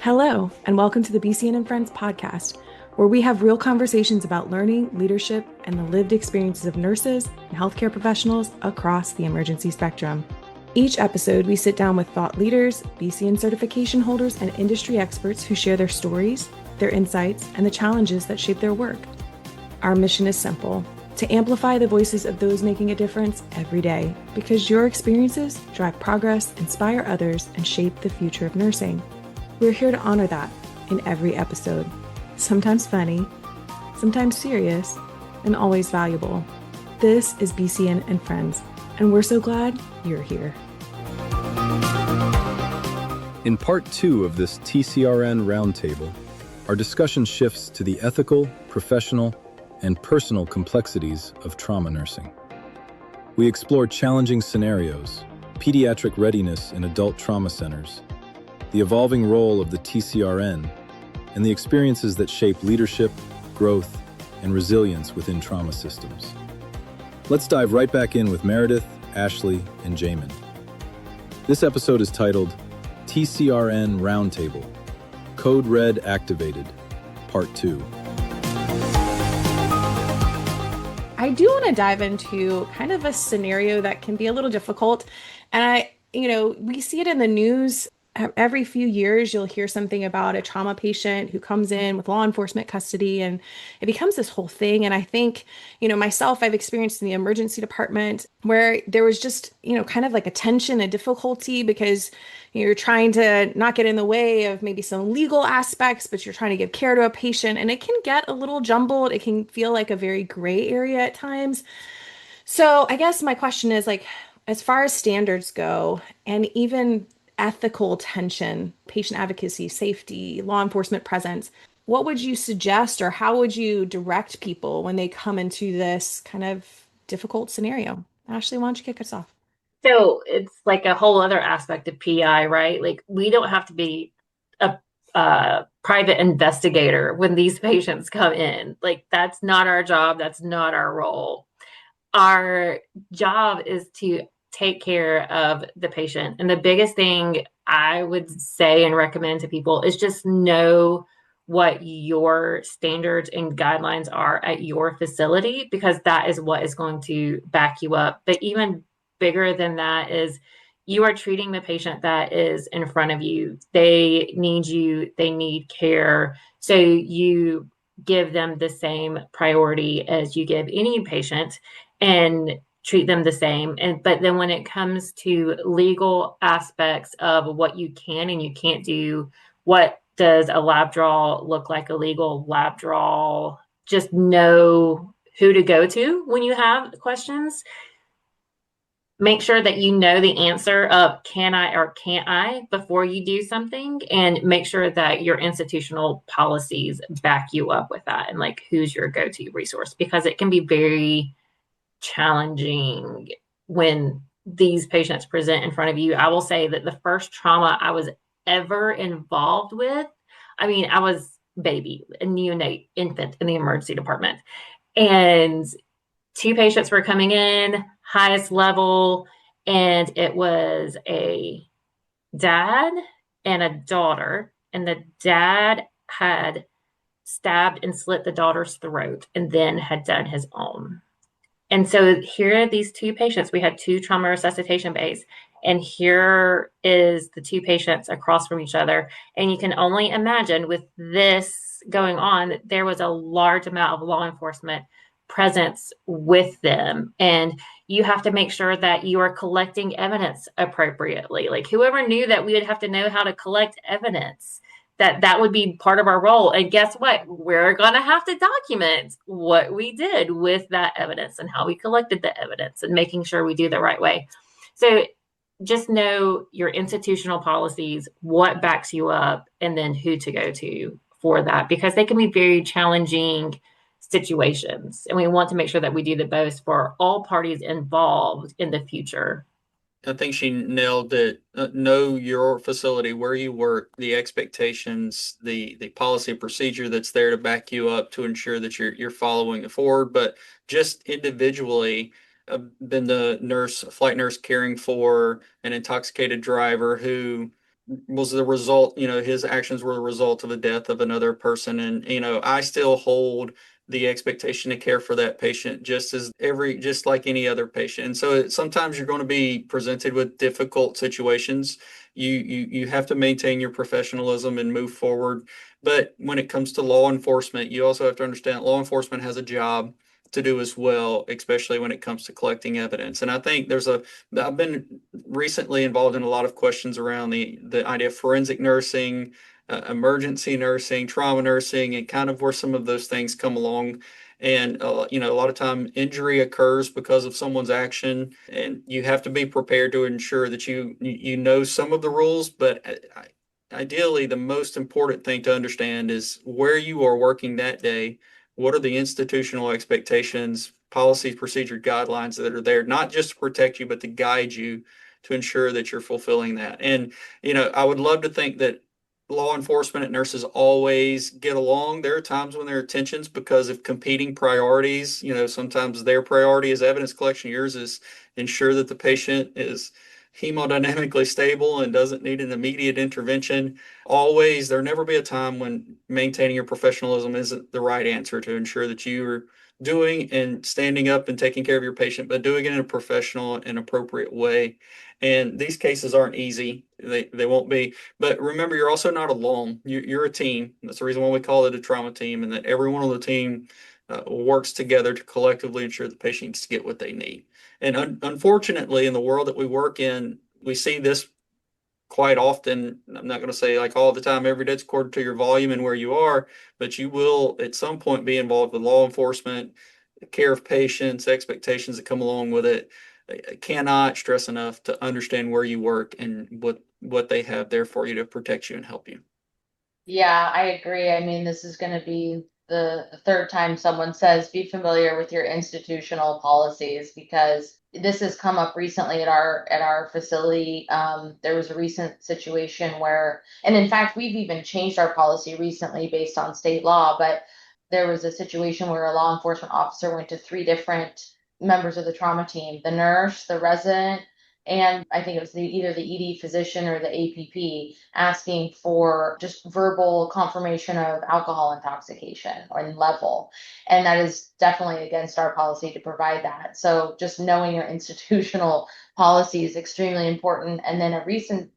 Hello, and welcome to the BCN and Friends podcast, where we have real conversations about learning, leadership, and the lived experiences of nurses and healthcare professionals across the emergency spectrum. Each episode, we sit down with thought leaders, BCN certification holders, and industry experts who share their stories, their insights, and the challenges that shape their work. Our mission is simple: to amplify the voices of those making a difference every day, because your experiences drive progress, inspire others, and shape the future of nursing. We're here to honor that in every episode. Sometimes funny, sometimes serious, and always valuable. This is BCN and Friends, and we're so glad you're here. In part 2 of this TCRN Roundtable, our discussion shifts to the ethical, professional, and personal complexities of trauma nursing. We explore challenging scenarios, pediatric readiness in adult trauma centers, the evolving role of the TCRN, and the experiences that shape leadership, growth, and resilience within trauma systems. Let's dive right back in with Merideth, Ashley, and Jamin. This episode is titled TCRN Roundtable, Code Red Activated, Part 2. I do want to dive into kind of a scenario that can be a little difficult. And we see it in the news. Every few years, you'll hear something about a trauma patient who comes in with law enforcement custody, and it becomes this whole thing. And I think, myself, I've experienced in the emergency department where there was just, kind of like a tension and difficulty because you're trying to not get in the way of maybe some legal aspects, but you're trying to give care to a patient, and it can get a little jumbled. It can feel like a very gray area at times. So I guess my question is, like, as far as standards go, and even ethical tension, patient advocacy, safety, law enforcement presence, what would you suggest, or how would you direct people when they come into this kind of difficult scenario? Ashley, why don't you kick us off? So it's like a whole other aspect of PI, right? Like, we don't have to be a private investigator when these patients come in. Like, that's not our job. That's not our role. Our job is to take care of the patient. And the biggest thing I would say and recommend to people is just know what your standards and guidelines are at your facility, because that is what is going to back you up. But even bigger than that is, you are treating the patient that is in front of you. They need you, they need care. So you give them the same priority as you give any patient and treat them the same. But then when it comes to legal aspects of what you can and you can't do, what does a lab draw look like, a legal lab draw? Just know who to go to when you have questions. Make sure that you know the answer of can I or can't I before you do something, and make sure that your institutional policies back you up with that, and like, who's your go-to resource, because it can be very challenging when these patients present in front of you. I will say that the first trauma I was ever involved with, I was baby, a neonate infant in the emergency department, and two patients were coming in, highest level, and it was a dad and a daughter, and the dad had stabbed and slit the daughter's throat and then had done his own. And so here are these two patients. We had two trauma resuscitation bays, and here is the two patients across from each other. And you can only imagine, with this going on, that there was a large amount of law enforcement presence with them. And you have to make sure that you are collecting evidence appropriately. Like, whoever knew that we would have to know how to collect evidence, that would be part of our role. And guess what? We're going to have to document what we did with that evidence and how we collected the evidence, and making sure we do the right way. So just know your institutional policies, what backs you up, and then who to go to for that, because they can be very challenging situations. And we want to make sure that we do the best for all parties involved in the future. I think she nailed it. Know your facility, where you work, the expectations, the policy and procedure that's there to back you up to ensure that you're following it forward. But just individually, I've been the flight nurse caring for an intoxicated driver who was the result, his actions were the result of the death of another person. And, I still hold the expectation to care for that patient just like any other patient. And so sometimes you're going to be presented with difficult situations. You have to maintain your professionalism and move forward. But when it comes to law enforcement, you also have to understand law enforcement has a job to do as well, especially when it comes to collecting evidence. And I think I've been recently involved in a lot of questions around the idea of forensic nursing, emergency nursing, trauma nursing, and kind of where some of those things come along. And a lot of time injury occurs because of someone's action, and you have to be prepared to ensure that you know some of the rules. But ideally, the most important thing to understand is where you are working that day. What are the institutional expectations, policies, procedure, guidelines that are there, not just to protect you, but to guide you to ensure that you're fulfilling that? And, I would love to think that law enforcement and nurses always get along. There are times when there are tensions because of competing priorities. Sometimes their priority is evidence collection, yours is ensure that the patient is hemodynamically stable and doesn't need an immediate intervention. Always, there'll never be a time when maintaining your professionalism isn't the right answer to ensure that you are doing and standing up and taking care of your patient, but doing it in a professional and appropriate way. And these cases aren't easy. They won't be. But remember, you're also not alone. You're a team. That's the reason why we call it a trauma team, and that everyone on the team works together to collectively ensure the patients get what they need. And unfortunately, in the world that we work in, we see this quite often. I'm not going to say like all the time, every day. It's according to your volume and where you are, but you will at some point be involved with law enforcement, care of patients, expectations that come along with it. I cannot stress enough to understand where you work and what they have there for you to protect you and help you. Yeah, I agree. I mean, this is going to be the third time someone says be familiar with your institutional policies, because this has come up recently at our facility. There was a recent situation where, and in fact, we've even changed our policy recently based on state law, but there was a situation where a law enforcement officer went to three different members of the trauma team, the nurse, the resident, and I think it was either the ED physician or the APP, asking for just verbal confirmation of alcohol intoxication or level. And that is definitely against our policy to provide that. So just knowing your institutional policy is extremely important. And then a recent,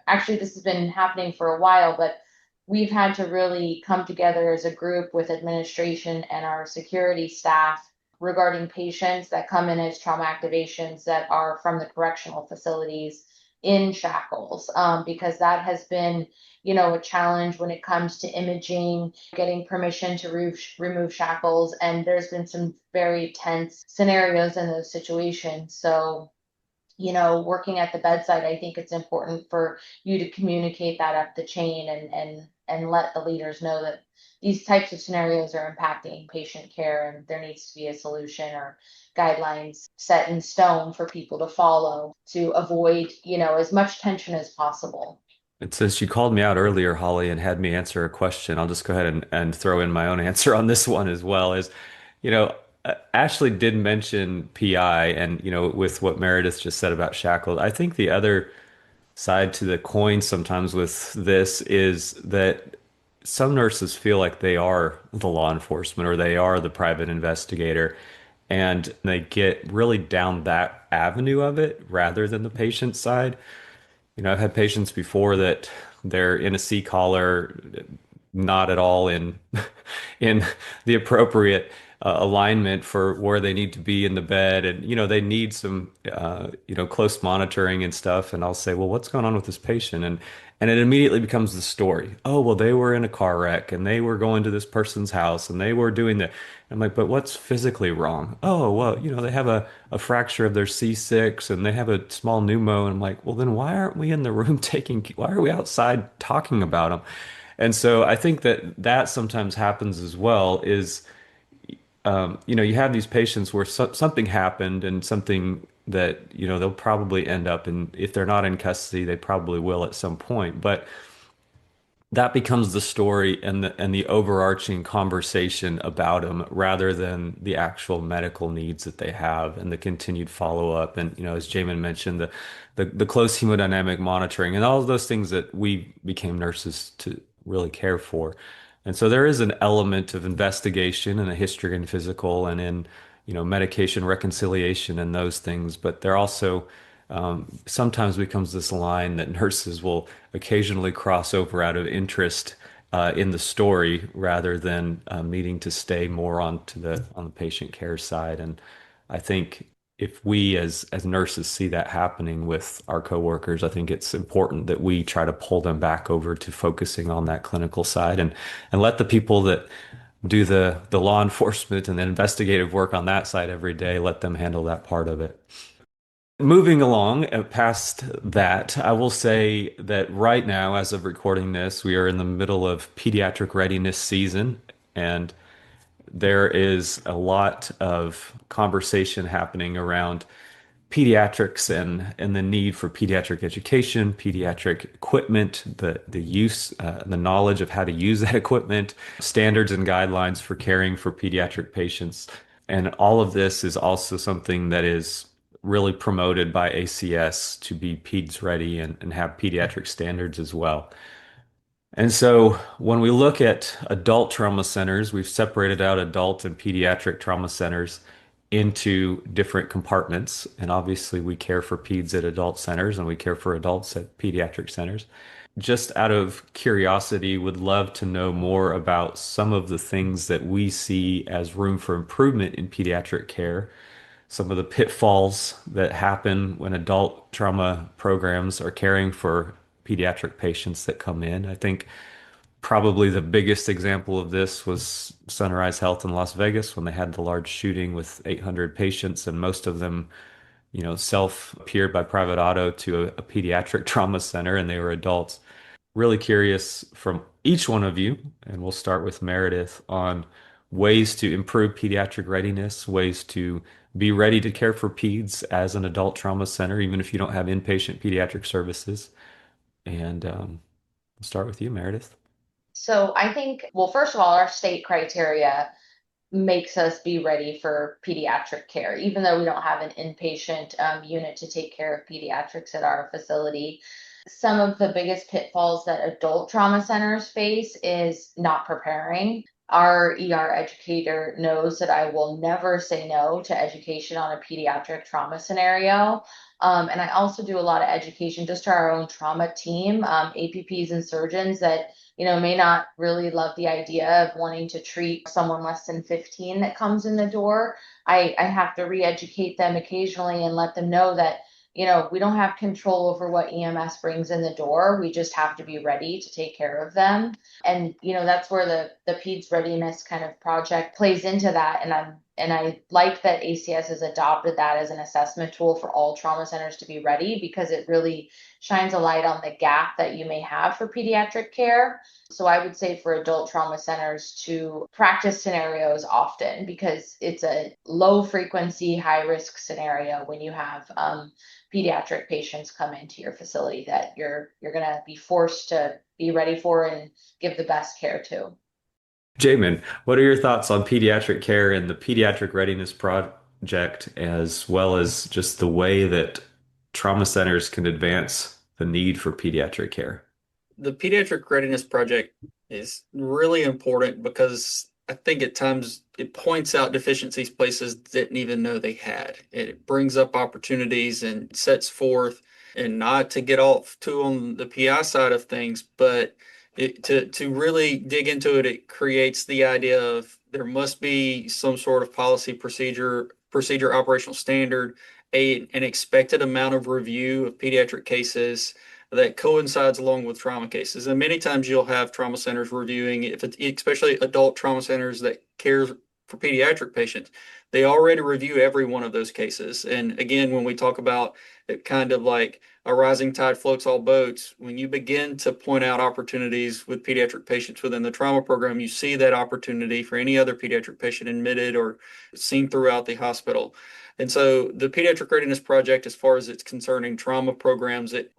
actually this has been happening for a while, but we've had to really come together as a group with administration and our security staff regarding patients that come in as trauma activations that are from the correctional facilities in shackles, because that has been, a challenge when it comes to imaging, getting permission to remove shackles. And there's been some very tense scenarios in those situations. So, working at the bedside, I think it's important for you to communicate that up the chain and let the leaders know that these types of scenarios are impacting patient care and there needs to be a solution or guidelines set in stone for people to follow to avoid, as much tension as possible. And since you called me out earlier, Holly, and had me answer a question, I'll just go ahead and throw in my own answer on this one as well. Ashley did mention PI, and with what Meredith just said about shackled, I think the other side to the coin sometimes with this is that some nurses feel like they are the law enforcement or they are the private investigator, and they get really down that avenue of it rather than the patient side. I've had patients before that they're in a C collar, not at all in in the appropriate alignment for where they need to be in the bed, and they need some close monitoring and stuff. And I'll say, well, what's going on with this patient? And it immediately becomes the story. Oh, well, they were in a car wreck and they were going to this person's house and they were doing that. I'm like, but what's physically wrong? Oh, well, they have a fracture of their C6 and they have a small pneumo. And I'm like, well, then why aren't we in the room why are we outside talking about them? And so I think that sometimes happens as well is, you have these patients where something happened and something that, they'll probably end up in, if they're not in custody, they probably will at some point. But that becomes the story and the overarching conversation about them rather than the actual medical needs that they have and the continued follow-up. And, as Jamin mentioned, the close hemodynamic monitoring and all of those things that we became nurses to really care for. And so there is an element of investigation and a history and physical and in, medication reconciliation and those things, but there also sometimes becomes this line that nurses will occasionally cross over out of interest in the story rather than needing to stay more on the patient care side. And I think if we as nurses see that happening with our coworkers, I think it's important that we try to pull them back over to focusing on that clinical side and let the people that do the law enforcement and the investigative work on that side every day, let them handle that part of it. Moving along past that, I will say that right now, as of recording this, we are in the middle of pediatric readiness season, and there is a lot of conversation happening around pediatrics and the need for pediatric education, pediatric equipment, the use, the knowledge of how to use that equipment, standards and guidelines for caring for pediatric patients. And all of this is also something that is really promoted by ACS to be PEDS ready and have pediatric standards as well. And so when we look at adult trauma centers, we've separated out adult and pediatric trauma centers into different compartments. And obviously, we care for peds at adult centers and we care for adults at pediatric centers. Just out of curiosity, would love to know more about some of the things that we see as room for improvement in pediatric care, some of the pitfalls that happen when adult trauma programs are caring for pediatric patients that come in. I think probably the biggest example of this was Sunrise Health in Las Vegas when they had the large shooting with 800 patients, and most of them, self-appeared by private auto to a pediatric trauma center, and they were adults. Really curious from each one of you, and we'll start with Meredith, on ways to improve pediatric readiness, ways to be ready to care for peds as an adult trauma center, even if you don't have inpatient pediatric services. And we'll start with you, Meredith. So I think, well, first of all, our state criteria makes us be ready for pediatric care, even though we don't have an inpatient unit to take care of pediatrics at our facility. Some of the biggest pitfalls that adult trauma centers face is not preparing. Our ER educator knows that I will never say no to education on a pediatric trauma scenario. And I also do a lot of education just to our own trauma team, APPs and surgeons that may not really love the idea of wanting to treat someone less than 15 that comes in the door. I have to re-educate them occasionally and let them know that, we don't have control over what EMS brings in the door. We just have to be ready to take care of them. And, that's where the PEDS readiness kind of project plays into that. And I like that ACS has adopted that as an assessment tool for all trauma centers to be ready, because it really shines a light on the gap that you may have for pediatric care. So I would say for adult trauma centers to practice scenarios often, because it's a low frequency, high risk scenario when you have pediatric patients come into your facility that you're going to be forced to be ready for and give the best care to. Jamin, what are your thoughts on pediatric care and the Pediatric Readiness Project, as well as just the way that trauma centers can advance the need for pediatric care? The Pediatric Readiness Project is really important because I think at times it points out deficiencies places didn't even know they had. It brings up opportunities and sets forth, and not to get off too on the PI side of things, but to really dig into it, it creates the idea of there must be some sort of policy procedure, operational standard, an expected amount of review of pediatric cases that coincides along with trauma cases. And many times you'll have trauma centers reviewing, especially adult trauma centers that care for pediatric patients, they already review every one of those cases. And again, when we talk about it kind of like a rising tide floats all boats. When you begin to point out opportunities with pediatric patients within the trauma program, you see that opportunity for any other pediatric patient admitted or seen throughout the hospital. And so the Pediatric Readiness Project, as far as it's concerning trauma programs, it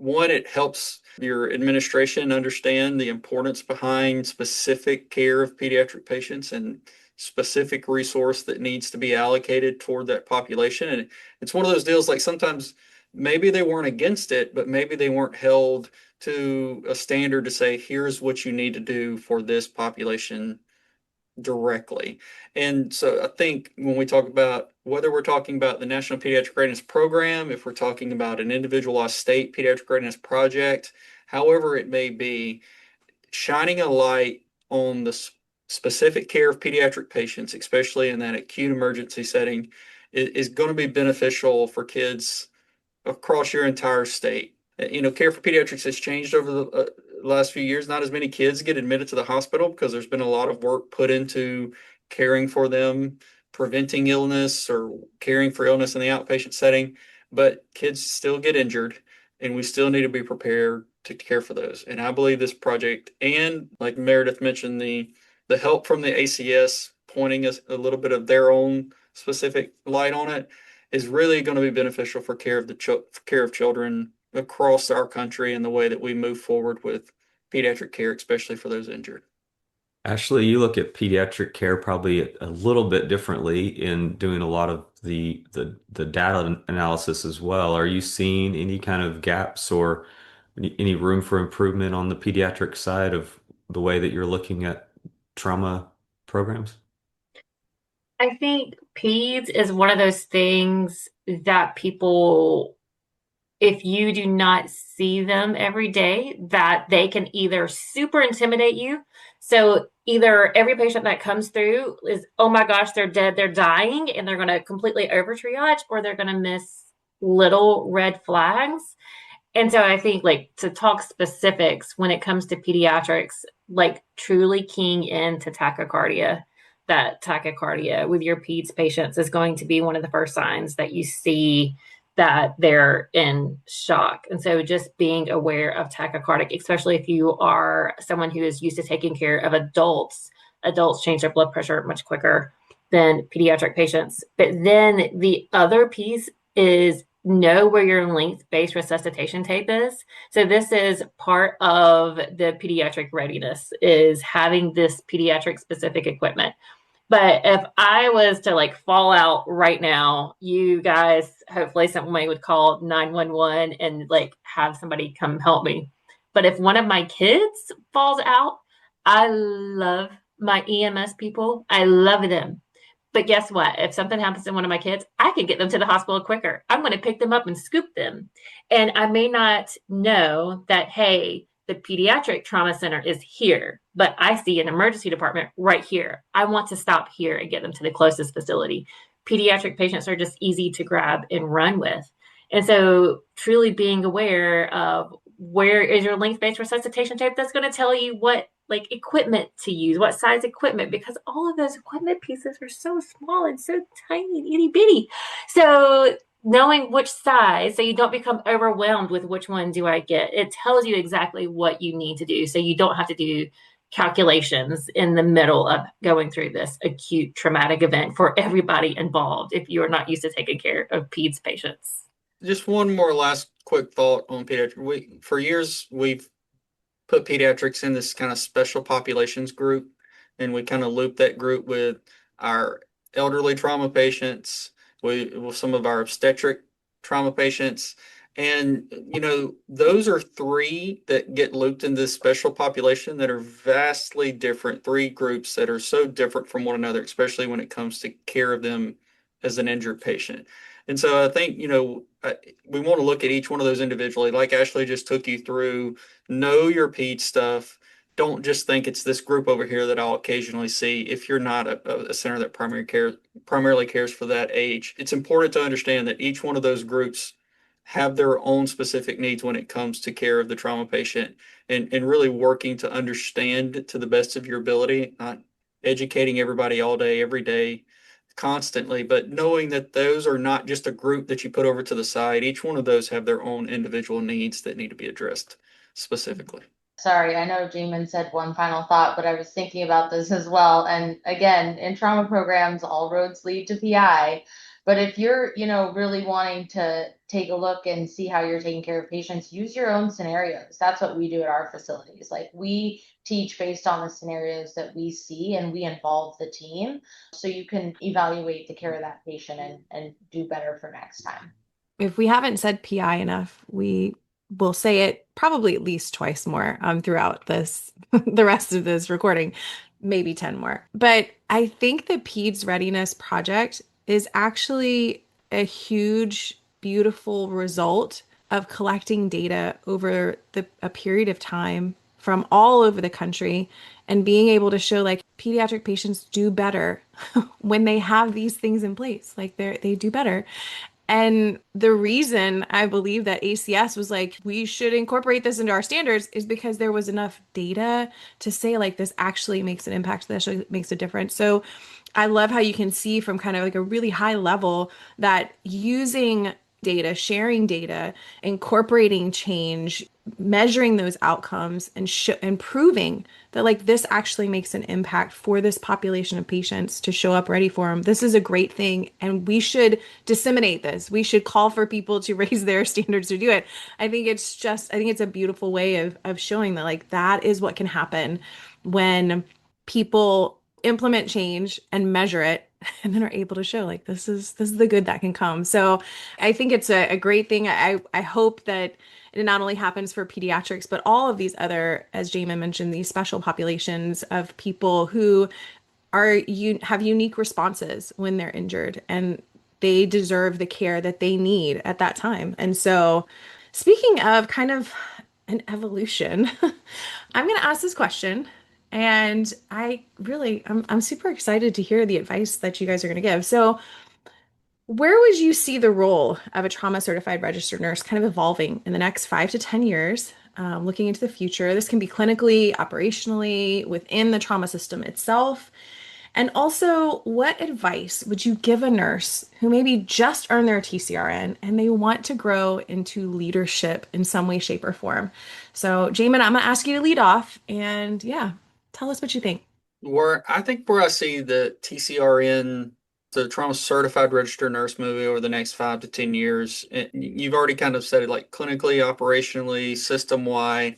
helps your administration understand the importance behind specific care of pediatric patients and specific resource that needs to be allocated toward that population. And it's one of those deals like sometimes maybe they weren't against it, but maybe they weren't held to a standard to say, here's what you need to do for this population directly. And so I think when we talk about whether we're talking about the National Pediatric Readiness Program, if we're talking about an individualized state pediatric readiness project, however it may be, shining a light on the specific care of pediatric patients, especially in that acute emergency setting, is going to be beneficial for kids across your entire state. Care for pediatrics has changed over the last few years. Not as many kids get admitted to the hospital because there's been a lot of work put into caring for them, preventing illness or caring for illness in the outpatient setting. But kids still get injured, and we still need to be prepared to care for those. And I believe this project, and like Meredith mentioned, the help from the ACS pointing us a little bit of their own specific light on it, is really going to be beneficial for care of children across our country and the way that we move forward with pediatric care, especially for those injured. Ashley, you look at pediatric care probably a little bit differently in doing a lot of the data analysis as well. Are you seeing any kind of gaps or any room for improvement on the pediatric side of the way that you're looking at trauma programs? I think peds is one of those things that people, if you do not see them every day, that they can either super intimidate you. So either every patient that comes through is, oh my gosh, they're dead, they're dying, and they're going to completely over triage, or they're going to miss little red flags. And so I think, like, to talk specifics when it comes to pediatrics, like truly keying into tachycardia, that tachycardia with your peds patients is going to be one of the first signs that you see that they're in shock. And so just being aware of tachycardic, especially if you are someone who is used to taking care of adults change their blood pressure much quicker than pediatric patients. But then the other piece is know where your length-based resuscitation tape is. So this is part of the pediatric readiness, is having this pediatric specific equipment. But if I was to like fall out right now, you guys, hopefully somebody would call 911 and like have somebody come help me. But if one of my kids falls out, I love my EMS people. I love them. But guess what? If something happens to one of my kids, I can get them to the hospital quicker. I'm going to pick them up and scoop them. And I may not know that, hey, the pediatric trauma center is here, but I see an emergency department right here. I want to stop here and get them to the closest facility. Pediatric patients are just easy to grab and run with. And so truly being aware of where is your length-based resuscitation tape, that's going to tell you what like equipment to use, what size equipment, because all of those equipment pieces are so small and so tiny and itty bitty. So knowing which size, so you don't become overwhelmed with which one do I get, it tells you exactly what you need to do. So you don't have to do calculations in the middle of going through this acute traumatic event for everybody involved if you are not used to taking care of peds patients. Just one more last quick thought on pediatrics. For years, we've put pediatrics in this kind of special populations group, and we kind of loop that group with our elderly trauma patients, with some of our obstetric trauma patients. And, those are three that get looped in this special population that are vastly different, three groups that are so different from one another, especially when it comes to care of them as an injured patient. And so I think, we want to look at each one of those individually, like Ashley just took you through. Know your ped stuff. Don't just think it's this group over here that I'll occasionally see. If you're not a center that primarily cares for that age, it's important to understand that each one of those groups have their own specific needs when it comes to care of the trauma patient, and really working to understand to the best of your ability, not educating everybody all day, every day, constantly, but knowing that those are not just a group that you put over to the side, each one of those have their own individual needs that need to be addressed specifically. Sorry, I know Jamin said one final thought, but I was thinking about this as well. And again, in trauma programs, all roads lead to PI. But if you're, really wanting to take a look and see how you're taking care of patients, use your own scenarios. That's what we do at our facilities. Like we teach based on the scenarios that we see and we involve the team so you can evaluate the care of that patient and do better for next time. If we haven't said PI enough, we will say it probably at least twice more throughout this, the rest of this recording, maybe 10 more. But I think the PEDS Readiness Project is actually a huge, beautiful result of collecting data over a period of time from all over the country and being able to show like pediatric patients do better when they have these things in place. Like they do better. And the reason I believe that ACS was like, we should incorporate this into our standards is because there was enough data to say, like, this actually makes an impact, this actually makes a difference. So I love how you can see from kind of like a really high level that using data, sharing data, incorporating change, measuring those outcomes and proving that like this actually makes an impact for this population of patients to show up ready for them. This is a great thing and we should disseminate this. We should call for people to raise their standards to do it. I think it's a beautiful way of showing that like that is what can happen when people implement change and measure it and then are able to show like this is the good that can come. So I think it's a great thing. I hope that it not only happens for pediatrics, but all of these other, as Jamin mentioned, these special populations of people who have unique responses when they're injured and they deserve the care that they need at that time. And so speaking of kind of an evolution, I'm going to ask this question. And I'm super excited to hear the advice that you guys are going to give. So, where would you see the role of a trauma certified registered nurse kind of evolving in the next 5 to 10 years, looking into the future? This can be clinically, operationally, within the trauma system itself. And also, what advice would you give a nurse who maybe just earned their TCRN and they want to grow into leadership in some way, shape, or form? So, Jamin, I'm going to ask you to lead off and yeah, tell us what you think. Where I see the TCRN, the trauma certified registered nurse movie over the next 5 to 10 years, you've already kind of said it like clinically, operationally, system wide.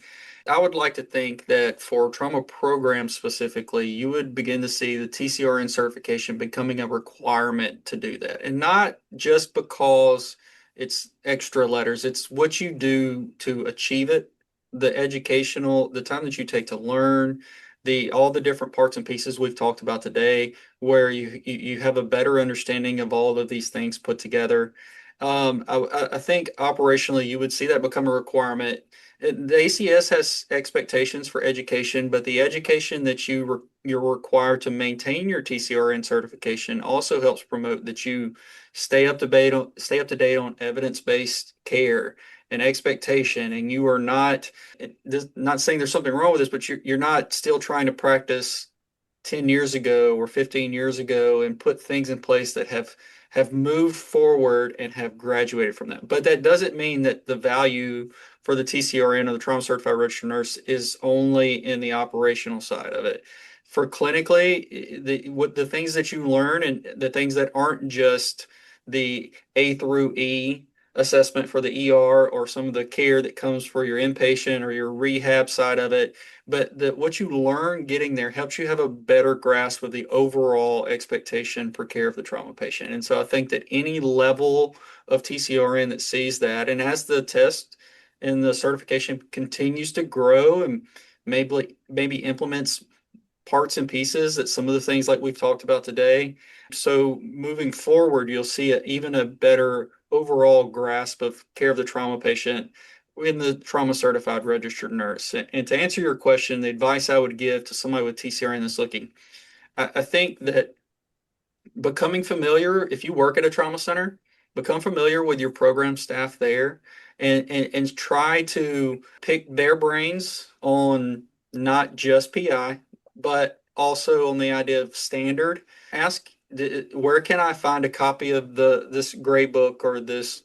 I would like to think that for trauma programs specifically, you would begin to see the TCRN certification becoming a requirement to do that. And not just because it's extra letters, it's what you do to achieve it, the time that you take to learn, all the different parts and pieces we've talked about today, where you have a better understanding of all of these things put together. I think operationally you would see that become a requirement. The ACS has expectations for education, but the education that you're required to maintain your TCRN certification also helps promote that you stay up to date on evidence-based care and expectation, and you are not saying there's something wrong with this, but you're not still trying to practice 10 years ago or 15 years ago and put things in place that have moved forward and have graduated from that. But that doesn't mean that the value for the TCRN or the trauma certified registered nurse is only in the operational side of it. For clinically, the things that you learn and the things that aren't just the A through E assessment for the ER or some of the care that comes for your inpatient or your rehab side of it, but what you learn getting there helps you have a better grasp of the overall expectation for care of the trauma patient. And so I think that any level of TCRN that sees that, and as the test and the certification continues to grow and maybe implements parts and pieces that some of the things like we've talked about today. So moving forward, you'll see even a better overall grasp of care of the trauma patient in the trauma certified registered nurse. And to answer your question, the advice I would give to somebody with TCRN that's looking, I think that becoming familiar, if you work at a trauma center, become familiar with your program staff there and try to pick their brains on not just PI, but also on the idea of standard. Ask where can I find a copy of this gray book or this,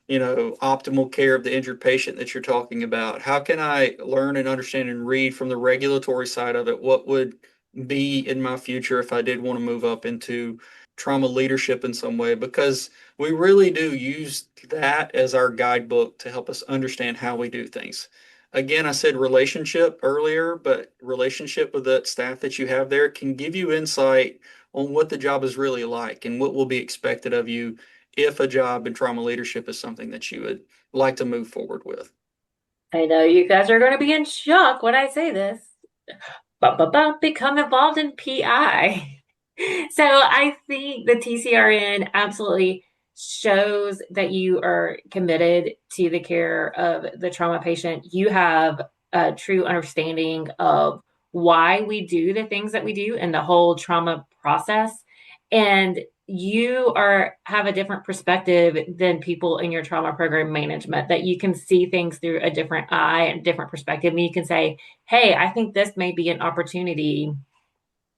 optimal care of the injured patient that you're talking about? How can I learn and understand and read from the regulatory side of it? What would be in my future if I did want to move up into trauma leadership in some way? Because we really do use that as our guidebook to help us understand how we do things. Again, I said relationship earlier, but relationship with that staff that you have there can give you insight on what the job is really like and what will be expected of you if a job in trauma leadership is something that you would like to move forward with. I know you guys are going to be in shock when I say this. Become involved in PI. So I think the TCRN absolutely shows that you are committed to the care of the trauma patient. You have a true understanding of why we do the things that we do and the whole trauma process. And you have a different perspective than people in your trauma program management, that you can see things through a different eye and different perspective. And you can say, hey, I think this may be an opportunity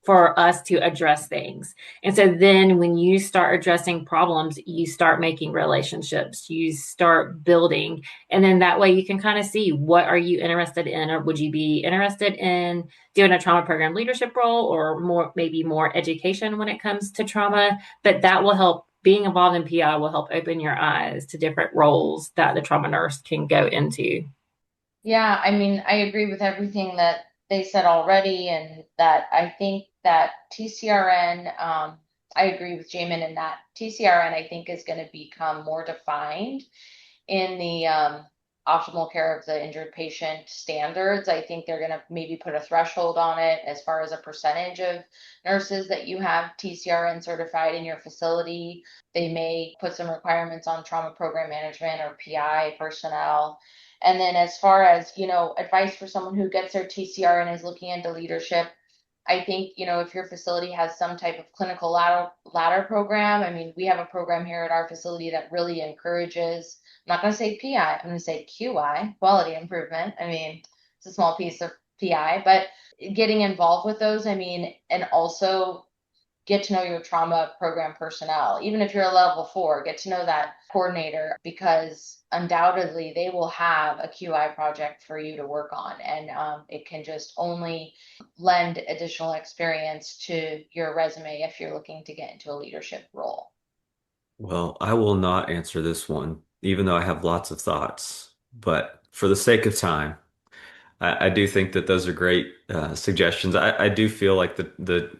for us to address things. And so then when you start addressing problems, you start making relationships, you start building. And then that way you can kind of see, what are you interested in? Or would you be interested in doing a trauma program leadership role, or maybe more education when it comes to trauma? But that will help. Being involved in PI will help open your eyes to different roles that the trauma nurse can go into. Yeah, I mean, I agree with everything that they said already, and that I think that TCRN, I agree with Jamin in that TCRN, I think, is going to become more defined in the optimal care of the injured patient standards. I think they're going to maybe put a threshold on it as far as a percentage of nurses that you have TCRN certified in your facility. They may put some requirements on trauma program management or PI personnel. And then as far as, advice for someone who gets their TCR and is looking into leadership, I think, if your facility has some type of clinical ladder program, I mean, we have a program here at our facility that really encourages, I'm not going to say PI, I'm going to say QI, quality improvement. I mean, it's a small piece of PI, but getting involved with those, I mean, and also get to know your trauma program personnel. Even if you're a level 4, get to know that coordinator, because undoubtedly they will have a QI project for you to work on. And it can just only lend additional experience to your resume if you're looking to get into a leadership role. Well, I will not answer this one, even though I have lots of thoughts. But for the sake of time, I do think that those are great suggestions. I do feel like the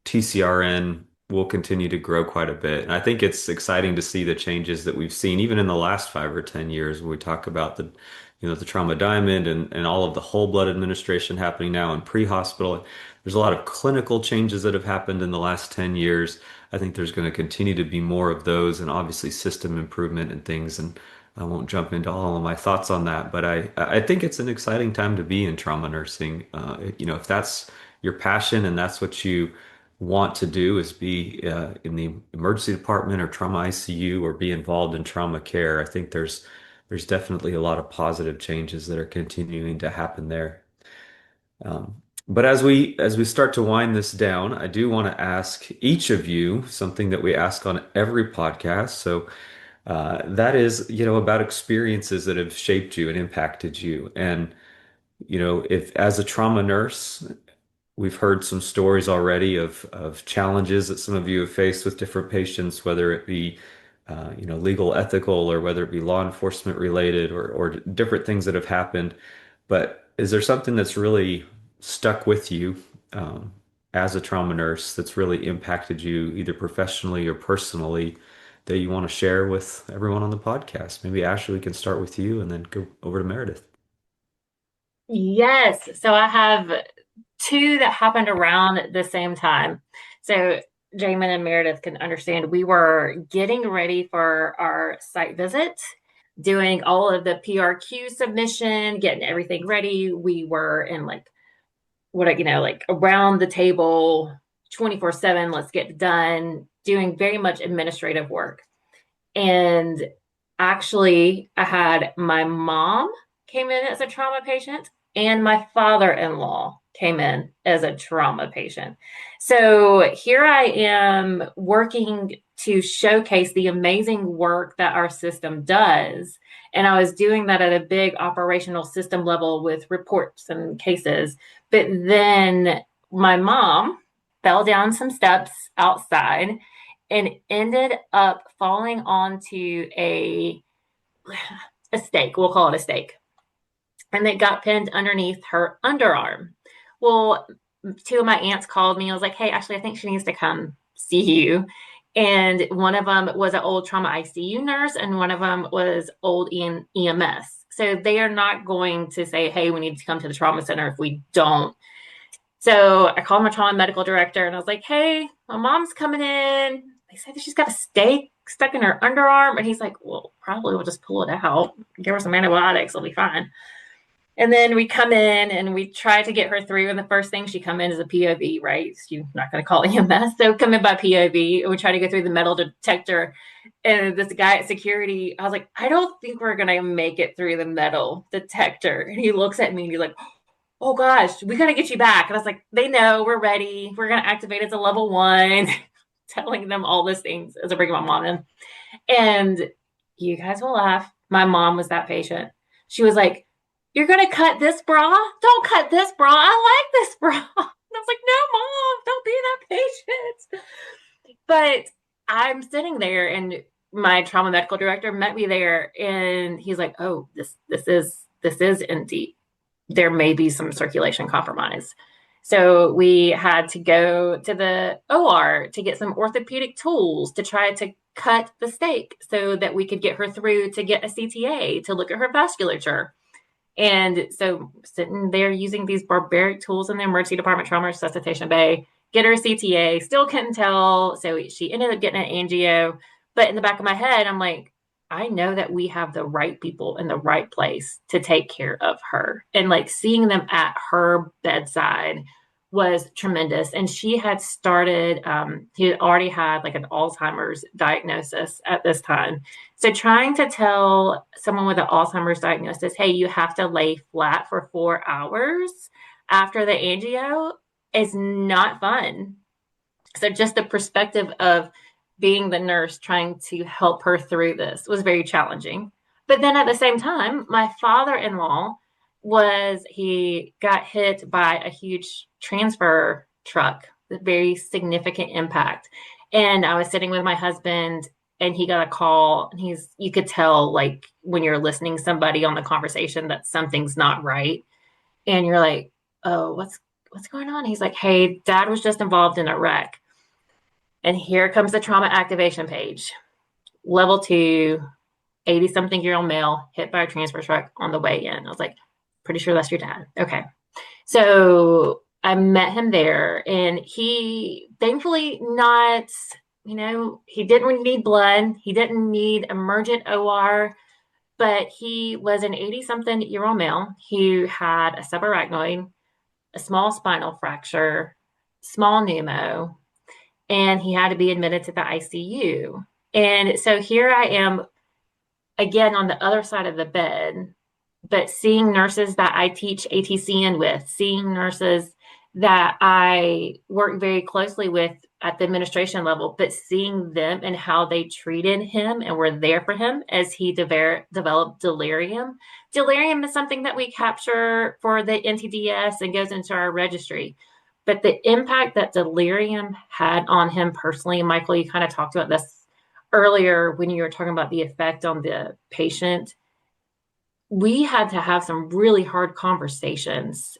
TCRN will continue to grow quite a bit. And I think it's exciting to see the changes that we've seen, even in the last 5 or 10 years, when we talk about the trauma diamond and all of the whole blood administration happening now in pre-hospital. There's a lot of clinical changes that have happened in the last 10 years. I think there's going to continue to be more of those, and obviously system improvement and things. And I won't jump into all of my thoughts on that, but I think it's an exciting time to be in trauma nursing. If that's your passion and that's what you want to do, is be in the emergency department or trauma ICU, or be involved in trauma care, I think there's definitely a lot of positive changes that are continuing to happen there. But as we start to wind this down, I do want to ask each of you something that we ask on every podcast. So that is, about experiences that have shaped you and impacted you. And, if as a trauma nurse, we've heard some stories already of challenges that some of you have faced with different patients, whether it be, legal, ethical, or whether it be law enforcement related, or different things that have happened. But is there something that's really stuck with you, as a trauma nurse, that's really impacted you either professionally or personally, that you want to share with everyone on the podcast? Maybe Ashley, we can start with you and then go over to Meredith. Yes. So I have two that happened around the same time. So Jamin and Meredith can understand, we were getting ready for our site visit, doing all of the PRQ submission, getting everything ready. We were in like around the table 24/7, let's get done, doing very much administrative work. And actually, I had my mom came in as a trauma patient, and my father-in-law came in as a trauma patient. So here I am working to showcase the amazing work that our system does. And I was doing that at a big operational system level with reports and cases. But then my mom fell down some steps outside and ended up falling onto a stake. We'll call it a stake. And it got pinned underneath her underarm. Well, two of my aunts called me. I was like, hey, Ashley, I think she needs to come see you. And one of them was an old trauma ICU nurse, and one of them was old EMS. So they are not going to say, hey, we need to come to the trauma center if we don't. So I called my trauma medical director, and I was like, hey, my mom's coming in. They said that she's got a stake stuck in her underarm. And he's like, well, probably we'll just pull it out, give her some antibiotics, it'll be fine. And then we come in and we try to get her through. And the first thing she come in is a POV, right? You're not going to call EMS. So come in by POV. And we try to go through the metal detector. And this guy at security, I was like, I don't think we're going to make it through the metal detector. And he looks at me and he's like, oh gosh, we got to get you back. And I was like, they know, we're ready. We're going to activate it to level 1, telling them all these things as I bring my mom in. And you guys will laugh. My mom was that patient. She was like, you're going to cut this bra? Don't cut this bra. I like this bra. And I was like, no, Mom, don't be that patient. But I'm sitting there, and my trauma medical director met me there, and he's like, oh, this is indeed. There may be some circulation compromise. So we had to go to the OR to get some orthopedic tools to try to cut the stake so that we could get her through to get a CTA to look at her vasculature. And so sitting there using these barbaric tools in the emergency department trauma resuscitation bay, get her CTA, still couldn't tell. So she ended up getting an angio. But in the back of my head, I'm like, I know that we have the right people in the right place to take care of her. And like seeing them at her bedside was tremendous. And she had started, he had already had like an Alzheimer's diagnosis at this time. So trying to tell someone with an Alzheimer's diagnosis, hey, you have to lay flat for 4 hours after the angio is not fun. So just the perspective of being the nurse trying to help her through this was very challenging. But then at the same time, my father-in-law he got hit by a huge transfer truck, a very significant impact. And I was sitting with my husband, and he got a call, and you could tell like when you're listening to somebody on the conversation that something's not right. And you're like, oh, what's going on? He's like, hey, Dad was just involved in a wreck. And here comes the trauma activation page. Level 2, 80-something-year-old male hit by a transfer truck on the way in. I was like, pretty sure that's your dad. Okay. So I met him there, and he thankfully not, he didn't need blood. He didn't need emergent OR, but he was an 80-something-year-old male who had a subarachnoid, a small spinal fracture, small pneumo, and he had to be admitted to the ICU. And so here I am again on the other side of the bed, but seeing nurses that I teach ATCN with, seeing nurses that I work very closely with at the administration level, but seeing them and how they treated him and were there for him as he developed delirium. Delirium is something that we capture for the NTDS and goes into our registry. But the impact that delirium had on him personally, Michael, you kind of talked about this earlier when you were talking about the effect on the patient. We had to have some really hard conversations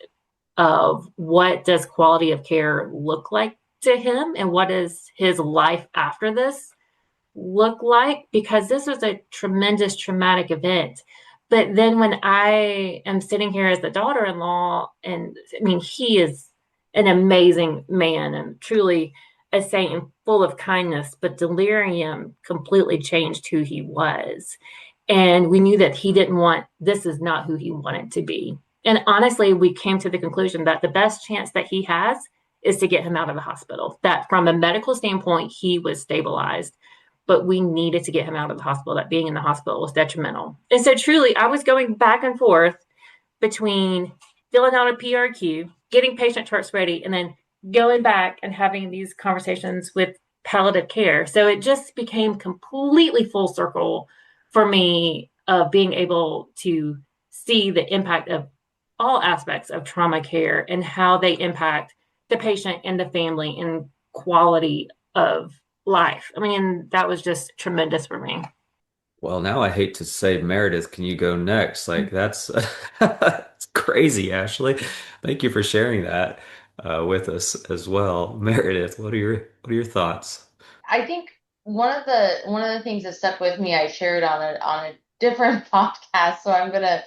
of what does quality of care look like to him and what does his life after this look like, because this was a tremendous traumatic event. But then when I am sitting here as the daughter-in-law, and I mean, he is an amazing man and truly a saint and full of kindness, but delirium completely changed who he was. And we knew that this is not who he wanted to be. And honestly, we came to the conclusion that the best chance that he has is to get him out of the hospital. That from a medical standpoint, he was stabilized, but we needed to get him out of the hospital. That being in the hospital was detrimental. And so truly, I was going back and forth between filling out a PRQ, getting patient charts ready, and then going back and having these conversations with palliative care. So it just became completely full circle for me of being able to see the impact of all aspects of trauma care and how they impact the patient and the family and quality of life. I mean, that was just tremendous for me. Well, now I hate to say, Meredith, can you go next? Like that's that's crazy, Ashley. Thank you for sharing that with us as well. Meredith, what are your thoughts? I think one of the things that stuck with me, I shared on a different podcast. So I'm gonna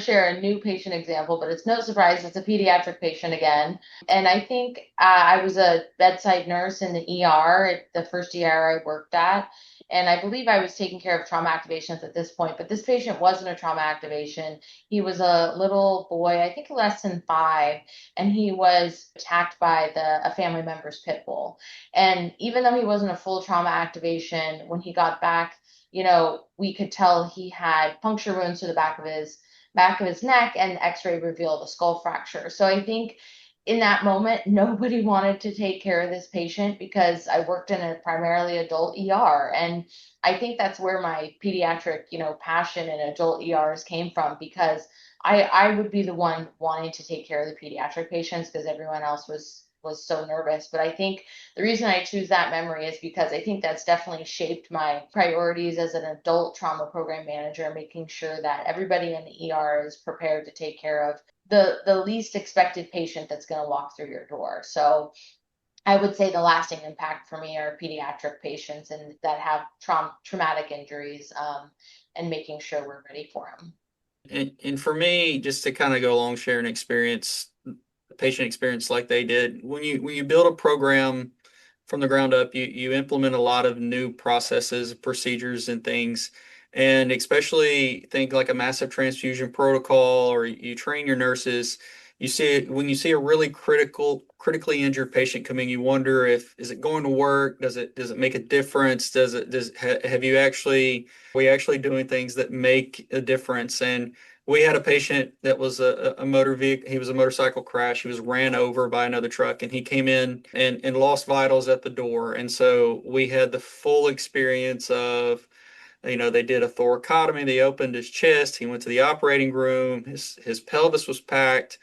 share a new patient example, but it's no surprise it's a pediatric patient again. And I think I was a bedside nurse in the ER at the first ER I worked at, and I believe I was taking care of trauma activations at this point. But this patient wasn't a trauma activation. He was a little boy, I think less than 5, and he was attacked by a family member's pit bull. And even though he wasn't a full trauma activation, when he got back, we could tell he had puncture wounds to the back of his neck, and X-ray revealed a skull fracture. So I think in that moment, nobody wanted to take care of this patient because I worked in a primarily adult ER. And I think that's where my pediatric, passion in adult ERs came from, because I would be the one wanting to take care of the pediatric patients because everyone else was so nervous. But I think the reason I choose that memory is because I think that's definitely shaped my priorities as an adult trauma program manager, making sure that everybody in the ER is prepared to take care of the least expected patient that's going to walk through your door. So I would say the lasting impact for me are pediatric patients and that have traumatic injuries, and making sure we're ready for them. And for me, just to kind of go along sharing experience, patient experience like they did, when you build a program from the ground up, you implement a lot of new processes, procedures, and things. And especially think like a massive transfusion protocol, or you train your nurses. You see when you see a really critically injured patient coming, you wonder if is it going to work? Does it make a difference? Have you actually are we actually doing things that make a difference? And we had a patient that was a motor vehicle. He was a motorcycle crash. He was ran over by another truck, and he came in and lost vitals at the door. And so we had the full experience of, they did a thoracotomy. They opened his chest. He went to the operating room. His pelvis was packed.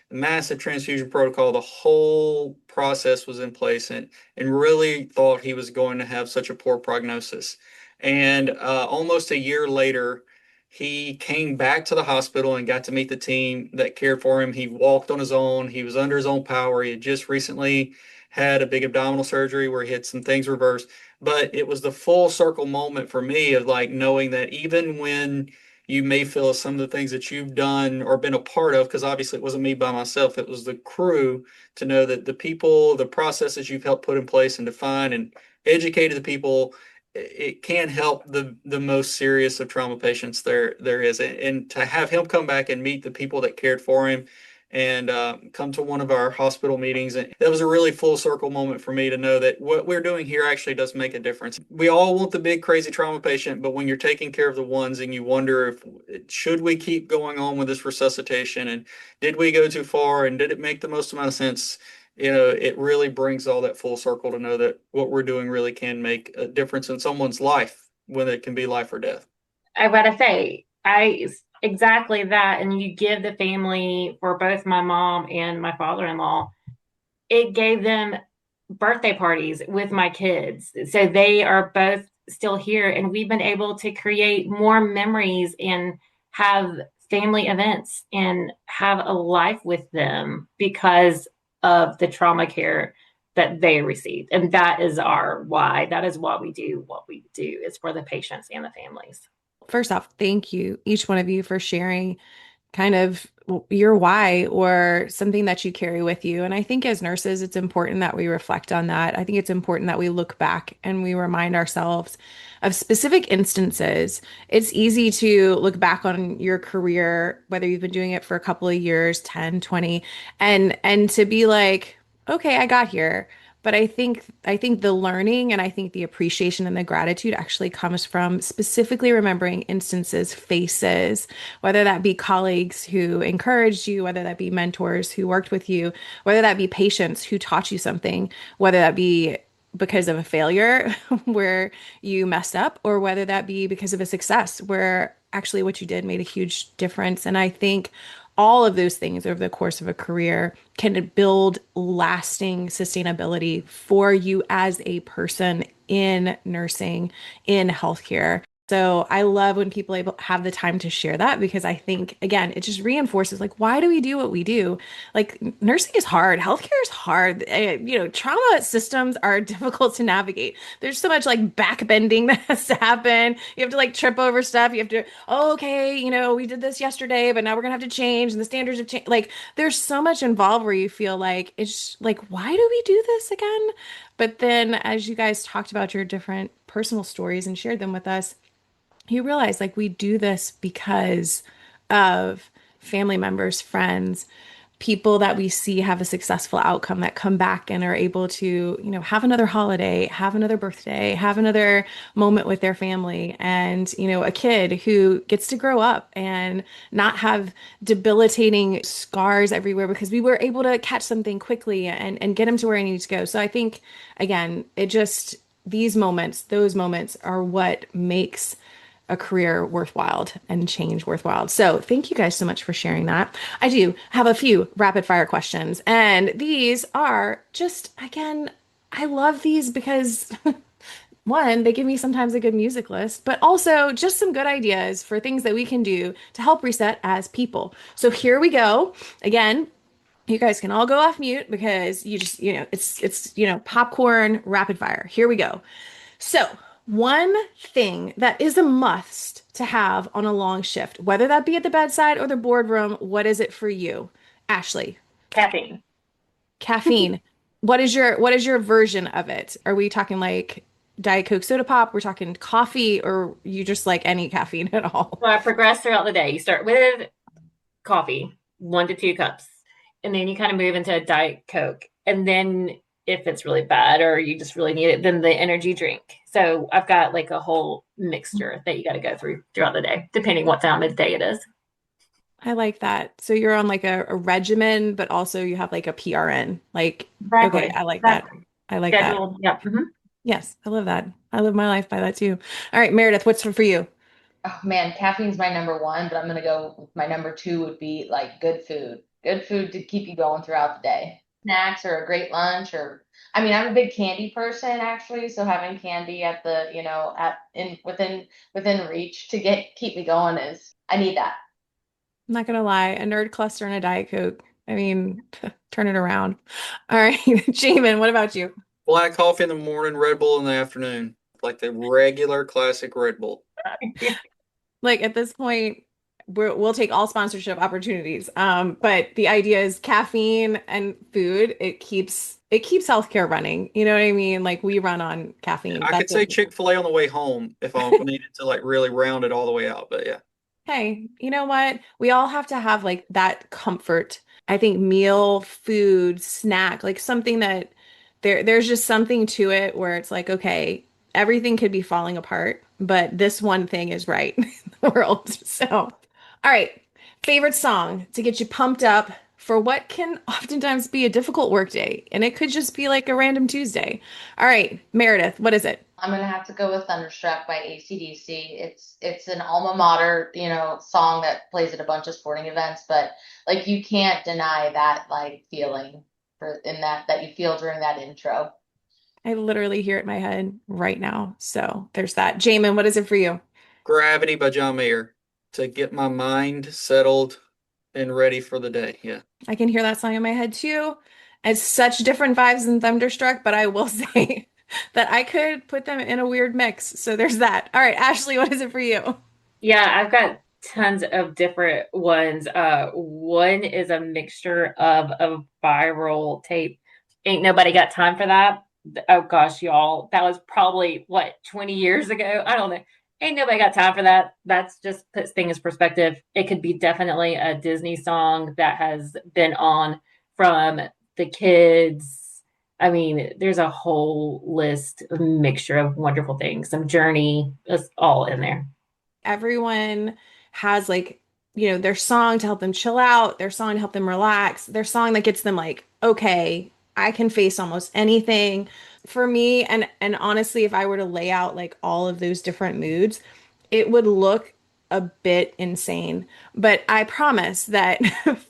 Massive transfusion protocol. The whole process was in place, and really thought he was going to have such a poor prognosis. And almost a year later, he came back to the hospital and got to meet the team that cared for him. He walked on his own. He was under his own power. He had just recently had a big abdominal surgery where he had some things reversed. But it was the full circle moment for me of like knowing that even when you may feel some of the things that you've done or been a part of, because obviously it wasn't me by myself, it was the crew, to know that the people, the processes you've helped put in place and define and educated the people, it can help the most serious of trauma patients there is. And to have him come back and meet the people that cared for him and come to one of our hospital meetings. And that was a really full circle moment for me to know that what we're doing here actually does make a difference. We all want the big crazy trauma patient, but when you're taking care of the ones and you wonder if should we keep going on with this resuscitation, and did we go too far, and did it make the most amount of sense? It really brings all that full circle to know that what we're doing really can make a difference in someone's life when it can be life or death. I gotta say, I exactly that. And you give the family for both my mom and my father-in-law, it gave them birthday parties with my kids. So they are both still here, and we've been able to create more memories and have family events and have a life with them because of the trauma care that they received. And that is our why. That is why we do what we do, is for the patients and the families. First off, thank you, each one of you, for sharing kind of your why or something that you carry with you. And I think as nurses, it's important that we reflect on that. I think it's important that we look back and we remind ourselves of specific instances. It's easy to look back on your career, whether you've been doing it for a couple of years, 10, 20, and to be like, okay, I got here. But I think the learning and I think the appreciation and the gratitude actually comes from specifically remembering instances, faces, whether that be colleagues who encouraged you, whether that be mentors who worked with you, whether that be patients who taught you something, whether that be because of a failure where you messed up, or whether that be because of a success where actually what you did made a huge difference. And I think all of those things over the course of a career can build lasting sustainability for you as a person in nursing, in healthcare. So I love when people have the time to share that, because I think, again, it just reinforces like, why do we do what we do? Like, nursing is hard, healthcare is hard. Trauma systems are difficult to navigate. There's so much like backbending that has to happen. You have to like trip over stuff. You have to, oh, okay, we did this yesterday, but now we're gonna have to change, and the standards have changed. Like, there's so much involved where you feel like it's like, why do we do this again? But then, as you guys talked about your different personal stories and shared them with us, you realize like we do this because of family members, friends, people that we see have a successful outcome that come back and are able to, have another holiday, have another birthday, have another moment with their family. And, a kid who gets to grow up and not have debilitating scars everywhere because we were able to catch something quickly and get him to where he needs to go. So I think, again, these moments, those moments are what makes a career worthwhile and change worthwhile. So thank you guys so much for sharing that. I do have a few rapid fire questions, and these are just, again, I love these because one, they give me sometimes a good music list, but also just some good ideas for things that we can do to help reset as people. So here we go. Again, you guys can all go off mute because you just, it's popcorn rapid fire. Here we go. So, one thing that is a must to have on a long shift, whether that be at the bedside or the boardroom, what is it for you? Ashley, Caffeine. caffeine. What is your version of it? Are we talking like Diet Coke soda pop? We're talking coffee, or you just like any caffeine at all? So I progress throughout the day. You start with coffee, 1 to 2 cups, and then you kind of move into a Diet Coke. And then if it's really bad or you just really need it, then the energy drink. So I've got like a whole mixture that you got to go through throughout the day, depending what time of the day it is. I like that. So you're on like a regimen, but also you have like a PRN. Like, okay, Exactly. I like that. Exactly. I like that. Scheduled. Yep. Yes, I love that. I live my life by that too. All right, Meredith, what's for you? Oh man, caffeine's my number one, but I'm gonna go with my number two would be like good food. Good food to keep you going throughout the day. Snacks or a great lunch or I mean, I'm a big candy person actually, so having candy at the, at in within reach to keep me going is I need that. I'm not gonna lie, a nerd cluster and a Diet Coke. I mean, turn it around. All right, Jamin, what about you? Black coffee in the morning, Red Bull in the afternoon, like the regular classic Red Bull. Like at this point, we'll take all sponsorship opportunities. But the idea is caffeine and food. It keeps healthcare running. You know what I mean? Like we run on caffeine. I could That's say it. Chick-fil-A on the way home if I needed to like really round it all the way out. But yeah. Hey, you know what? We all have to have like that comfort. I think meal, food, snack, like something that there's just something to it where it's like, okay, everything could be falling apart, but this one thing is right in the world. So, all right. Favorite song to get you pumped up for what can oftentimes be a difficult work day, and it could just be like a random Tuesday. All right, Meredith, what is it? I'm gonna have to go with Thunderstruck by AC/DC. It's an alma mater, song that plays at a bunch of sporting events, but like you can't deny that like feeling that you feel during that intro. I literally hear it in my head right now. So there's that. Jamin, what is it for you? Gravity by John Mayer to get my mind settled and ready for the day. Yeah. I can hear that song in my head too. It's such different vibes than Thunderstruck, but I will say that I could put them in a weird mix. So there's that. All right, Ashley, what is it for you? Yeah, I've got tons of different ones. One is a mixture of a viral tape. Ain't nobody got time for that. Oh gosh, y'all, that was probably what 20 years ago. I don't know. Ain't nobody got time for that. That's just puts things in perspective. It could be definitely a Disney song that has been on from the kids, I mean, there's a whole list, a mixture of wonderful things. Some journey is all in there. Everyone has like, their song to help them chill out, their song to help them relax, their song that gets them like, okay, I can face almost anything. For me, and honestly, if I were to lay out like all of those different moods, it would look a bit insane. But I promise that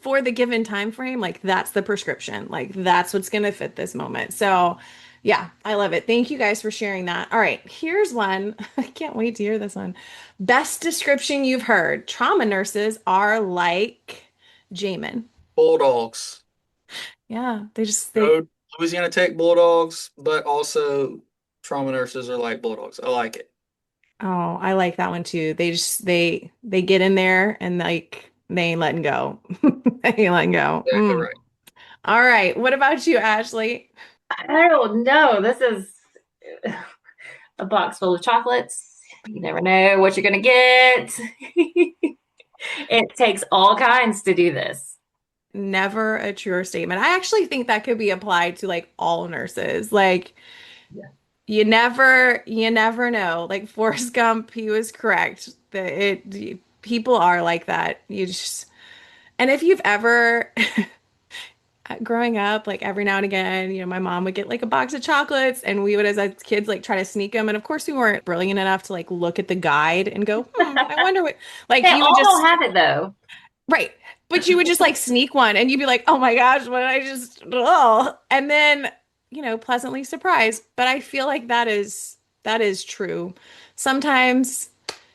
for the given time frame, like that's the prescription. Like that's what's gonna fit this moment. So yeah, I love it. Thank you guys for sharing that. All right, here's one. I can't wait to hear this one. Best description you've heard. Trauma nurses are like Jamin. Bulldogs. Yeah, they Go Louisiana Tech Bulldogs, but also trauma nurses are like Bulldogs. I like it. oh, I like that one too. They get in there and like they ain't letting go. They ain't letting go. Exactly right. All right. What about you, Ashley? I don't know. This is a box full of chocolates. You never know what you're going to get. It takes all kinds to do this. Never a truer statement. I actually think that could be applied to like all nurses. Like Yeah. you never know. Like Forrest Gump, he was correct. People are like that. You just and if you've ever growing up, like every now and again, my mom would get like a box of chocolates and we would as kids like try to sneak them. And of course we weren't brilliant enough to like look at the guide and go, I wonder what like They you would all don't just have it though. right. But you would just like sneak one and you'd be like, oh my gosh, what did I just, oh, and then, pleasantly surprised. But I feel like that is true. Sometimes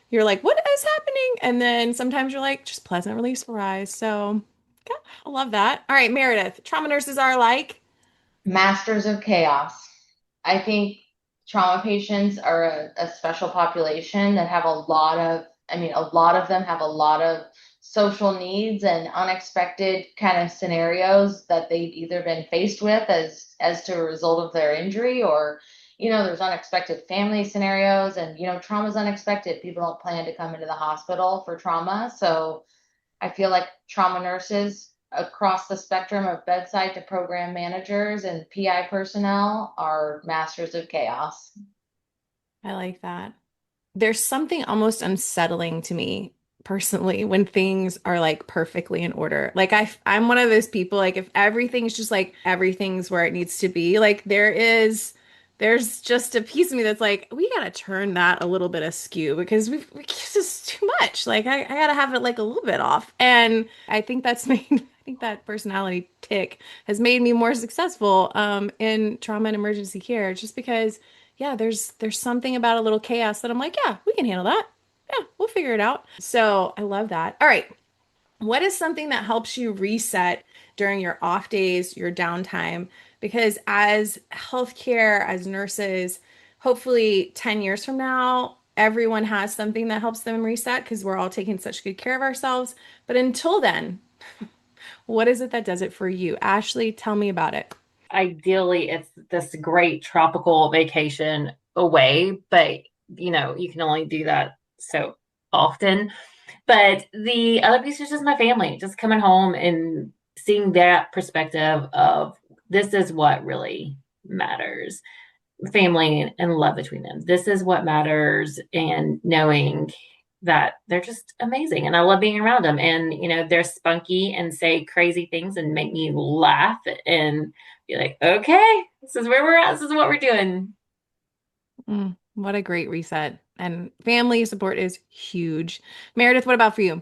you're like, what is happening? And then sometimes you're like, just pleasantly surprised. So yeah, I love that. All right, Meredith, trauma nurses are like, Masters of chaos. I think trauma patients are a special population that have a lot of, I mean, a lot of them have a lot of social needs and unexpected kind of scenarios that they've either been faced with as to a result of their injury or, there's unexpected family scenarios and, trauma is unexpected. People don't plan to come into the hospital for trauma. So I feel like trauma nurses across the spectrum of bedside to program managers and PI personnel are masters of chaos. I like that. There's something almost unsettling to me personally when things are like perfectly in order. Like I'm one of those people like if everything's just like everything's where it needs to be, like there's just a piece of me that's like we gotta turn that a little bit askew because we it's just too much. Like I gotta have it like a little bit off. And I think that's made I think that personality tick has made me more successful in trauma and emergency care just because yeah, there's something about a little chaos that I'm like, yeah, we can handle that. Yeah, we'll figure it out. So I love that. All right. What is something that helps you reset during your off days, your downtime? Because as healthcare, as nurses, hopefully 10 years from now, everyone has something that helps them reset because we're all taking such good care of ourselves. But until then, what is it that does it for you? Ashley, tell me about it. Ideally, it's this great tropical vacation away, but you can only do that so often. But the other piece is just my family, just coming home and seeing that perspective of this is what really matters. Family and love between them. This is what matters, and knowing that they're just amazing and I love being around them. And they're spunky and say crazy things and make me laugh and be like, okay, this is where we're at. This is what we're doing. What a great reset. And family support is huge. Meredith, what about for you?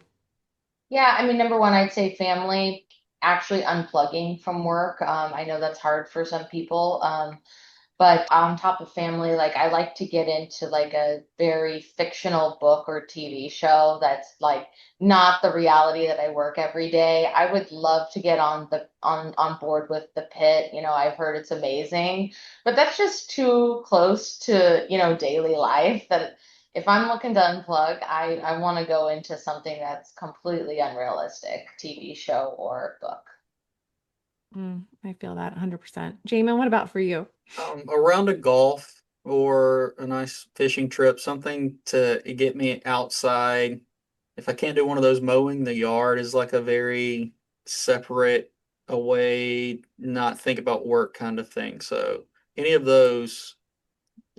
Yeah, I mean, number one, I'd say family, actually unplugging from work. I know that's hard for some people. But on top of family, like I like to get into like a very fictional book or TV show that's like not the reality that I work every day. I would love to get on board with The Pit. I've heard it's amazing, but that's just too close to, daily life that if I'm looking to unplug, I want to go into something that's completely unrealistic, TV show or book. I feel that 100%. Jamin, what about for you? A round of golf or a nice fishing trip, something to get me outside. If I can't do one of those, mowing the yard is like a very separate away, not think about work kind of thing. So any of those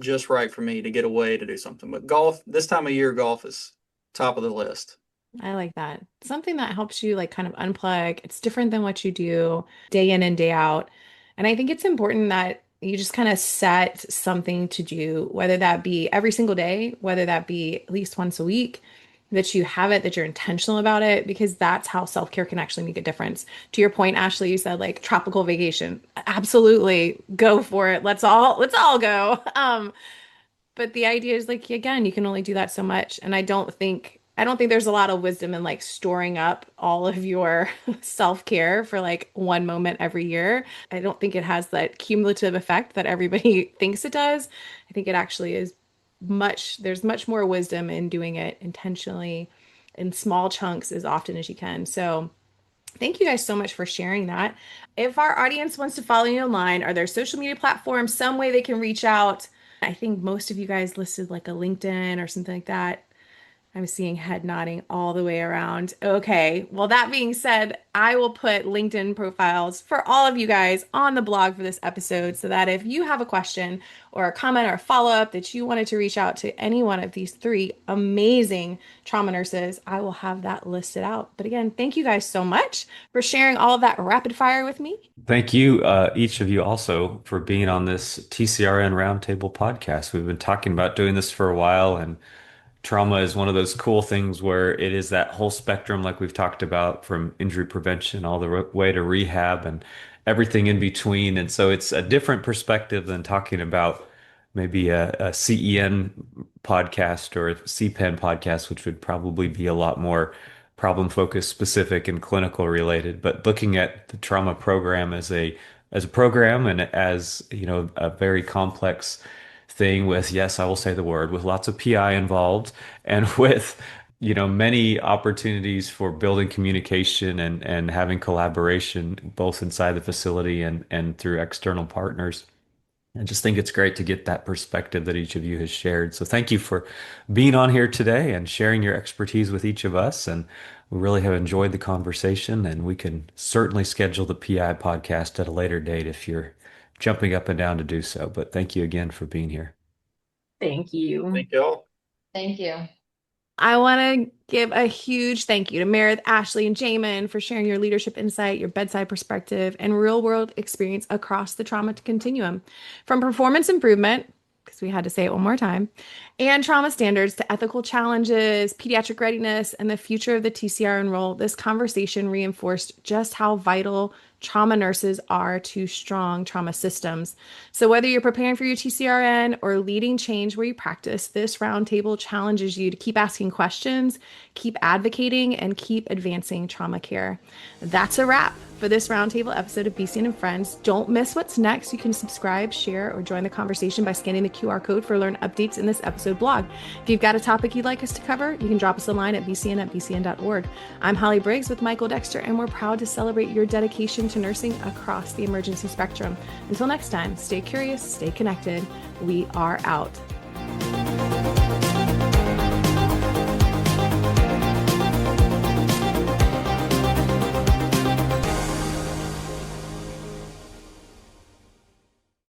just right for me to get away to do something. But golf, this time of year, golf is top of the list. I like that. Something that helps you like kind of unplug. It's different than what you do day in and day out. And I think it's important that you just kind of set something to do, whether that be every single day, whether that be at least once a week, that you have it, that you're intentional about it, because that's how self-care can actually make a difference. To your point, Ashley, you said like tropical vacation. Absolutely go for it. Let's all go. But the idea is like again, you can only do that so much. And I don't think there's a lot of wisdom in like storing up all of your self-care for like one moment every year. I don't think it has that cumulative effect that everybody thinks it does. I think it actually is there's much more wisdom in doing it intentionally in small chunks as often as you can. So thank you guys so much for sharing that. If our audience wants to follow you online, are there social media platforms, some way they can reach out? I think most of you guys listed like a LinkedIn or something like that. I'm seeing head nodding all the way around. Okay. Well, that being said, I will put LinkedIn profiles for all of you guys on the blog for this episode so that if you have a question or a comment or a follow up that you wanted to reach out to any one of these three amazing trauma nurses, I will have that listed out. But again, thank you guys so much for sharing all of that rapid fire with me. Thank you, each of you also, for being on this TCRN Roundtable podcast. We've been talking about doing this for a while, and trauma is one of those cool things where it is that whole spectrum, like we've talked about, from injury prevention all the way to rehab and everything in between. And so it's a different perspective than talking about maybe a CEN podcast or a CPEN podcast, which would probably be a lot more problem focused, specific, and clinical related. But looking at the trauma program as a program and as, you know, a very complex thing with, yes, I will say the word, with lots of PI involved and with, you know, many opportunities for building communication and having collaboration both inside the facility and through external partners. I just think it's great to get that perspective that each of you has shared. So thank you for being on here today and sharing your expertise with each of us. And we really have enjoyed the conversation, and we can certainly schedule the PI podcast at a later date if you're jumping up and down to do so. But thank you again for being here. Thank you. Thank y'all. Thank you. I want to give a huge thank you to Meredith, Ashley, and Jamin for sharing your leadership insight, your bedside perspective, and real world experience across the trauma continuum. From performance improvement, because we had to say it one more time, and trauma standards to ethical challenges, pediatric readiness, and the future of the TCRN role, this conversation reinforced just how vital trauma nurses are to strong trauma systems. So whether you're preparing for your TCRN or leading change where you practice, this roundtable challenges you to keep asking questions, keep advocating, and keep advancing trauma care. That's a wrap for this roundtable episode of BCN and Friends. Don't miss what's next. You can subscribe, share, or join the conversation by scanning the QR code for learn updates in this episode blog. If you've got a topic you'd like us to cover, you can drop us a line at bcn@bcn.org. I'm Holly Briggs with Michael Dexter, and we're proud to celebrate your dedication to nursing across the emergency spectrum. Until next time, stay curious, stay connected. We are out.